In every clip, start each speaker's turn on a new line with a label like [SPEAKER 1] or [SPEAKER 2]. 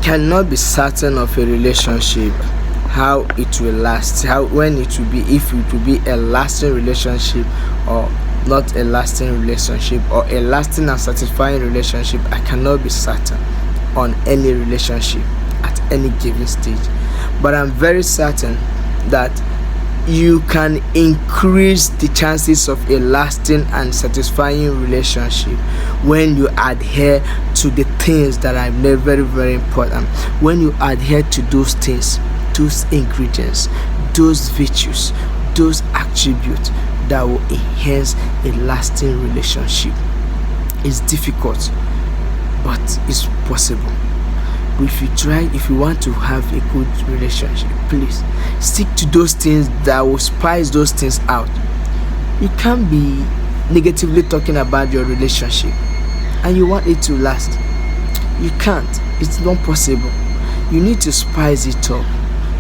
[SPEAKER 1] cannot be certain of a relationship, how it will last, how when it will be, if it will be a lasting relationship or not a lasting relationship, or a lasting and satisfying relationship. I cannot be certain on any relationship at any given stage, but I'm very certain that you can increase the chances of a lasting and satisfying relationship when you adhere to the things that are very, very important. When you adhere to those things, those ingredients, those virtues, those attributes that will enhance a lasting relationship. It's difficult, but it's possible. If you want to have a good relationship, please stick to those things that will spice those things out. You can't be negatively talking about your relationship and you want it to last. You can't. It's not possible. You need to spice it up.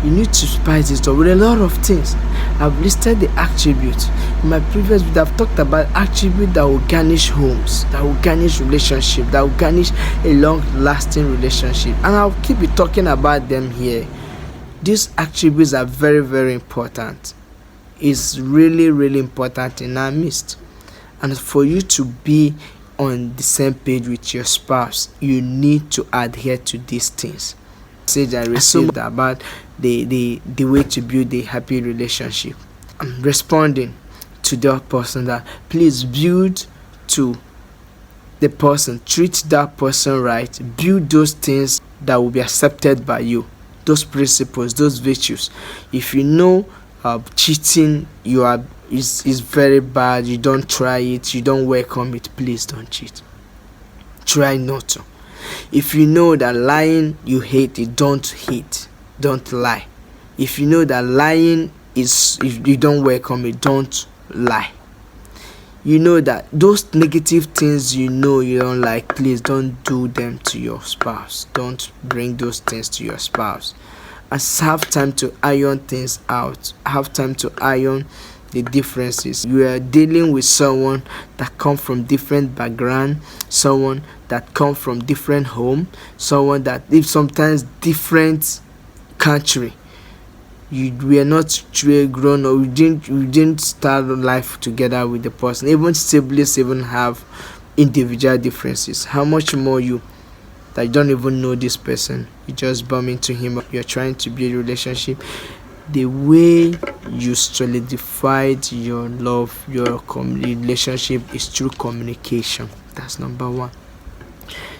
[SPEAKER 1] You need to spice it up with a lot of things. I've listed the attributes. In my previous video, I've talked about attributes that will garnish homes, that will garnish relationship, that will garnish a long-lasting relationship. And I'll keep talking about them here. These attributes are very, very important. It's really, really important in our midst. And for you to be on the same page with your spouse, you need to adhere to these things. Message I received about the way to build a happy relationship. I'm responding to that person that please build to the person, treat that person right, build those things that will be accepted by you, those principles, those virtues. If you know cheating is very bad, you don't try it, you don't welcome it, please don't cheat. Try not to. If you know that lying you hate it, don't lie. If you know that lying is, if you don't welcome it, don't lie. You know that those negative things you don't like, please don't do them to your spouse. Don't bring those things to your spouse. And have time to iron things out. Have time to iron the differences. You are dealing with someone that come from different background, someone that come from different home, someone that live sometimes different country. We are not grown, or we didn't start life together with the person. Even siblings even have individual differences. How much more you that you don't even know this person, you just bump into him, you're trying to build a relationship. The way you solidified your love, your relationship is through communication. That's number one.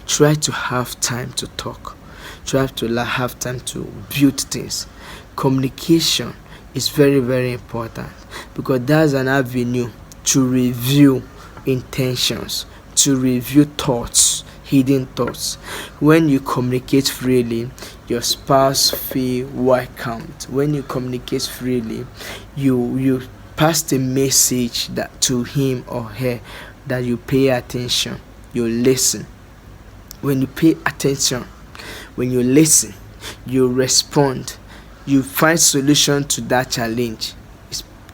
[SPEAKER 1] Try to have time to talk. Try to have time to build things. Communication is very, very important, because that's an avenue to review intentions, to review thoughts, hidden thoughts. When you communicate freely, your spouse feel welcomed. When you communicate freely, you pass the message that to him or her that you pay attention, you listen. When you pay attention, when you listen, you respond, you find solution to that challenge.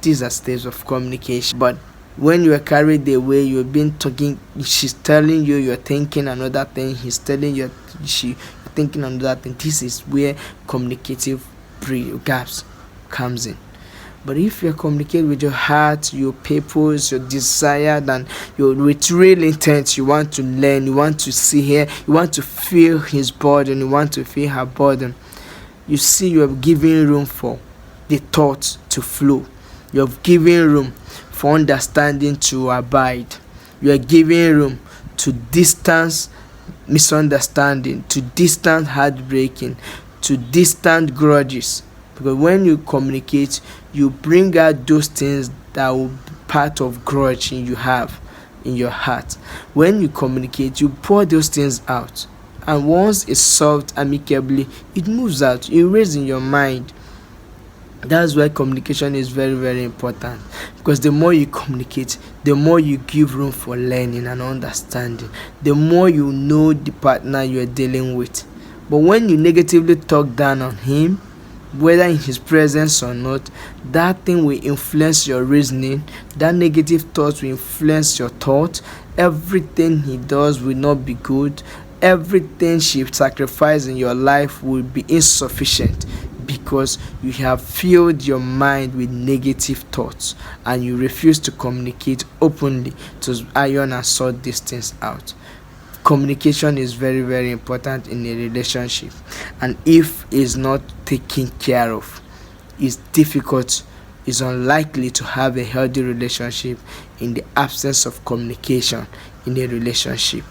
[SPEAKER 1] These are steps of communication. But when you are carried away, you've been talking, she's telling you you're thinking another thing, he's telling you you're thinking another thing. This is where communicative gaps comes in. But if you communicate with your heart, your purpose, your desire, and with real intent, you want to learn, you want to see her, you want to feel his burden, you want to feel her burden, you see you have given room for the thoughts to flow. You have given room for understanding to abide. You are giving room to distance misunderstanding, to distant heartbreaking, to distant grudges. Because when you communicate, you bring out those things that will be part of grudge you have in your heart. When you communicate, you pour those things out. And once it's solved amicably, it moves out. You erase in your mind. That's why communication is very, very important. Because the more you communicate, the more you give room for learning and understanding. The more you know the partner you are dealing with. But when you negatively talk down on him, whether in his presence or not, that thing will influence your reasoning. That negative thought will influence your thought. Everything he does will not be good. everything she sacrificed in your life will be insufficient, because you have filled your mind with negative thoughts and you refuse to communicate openly to iron and sort these things out. Communication is very, very important in a relationship, and if it's not taken care of, it's difficult, it's unlikely to have a healthy relationship in the absence of communication in a relationship.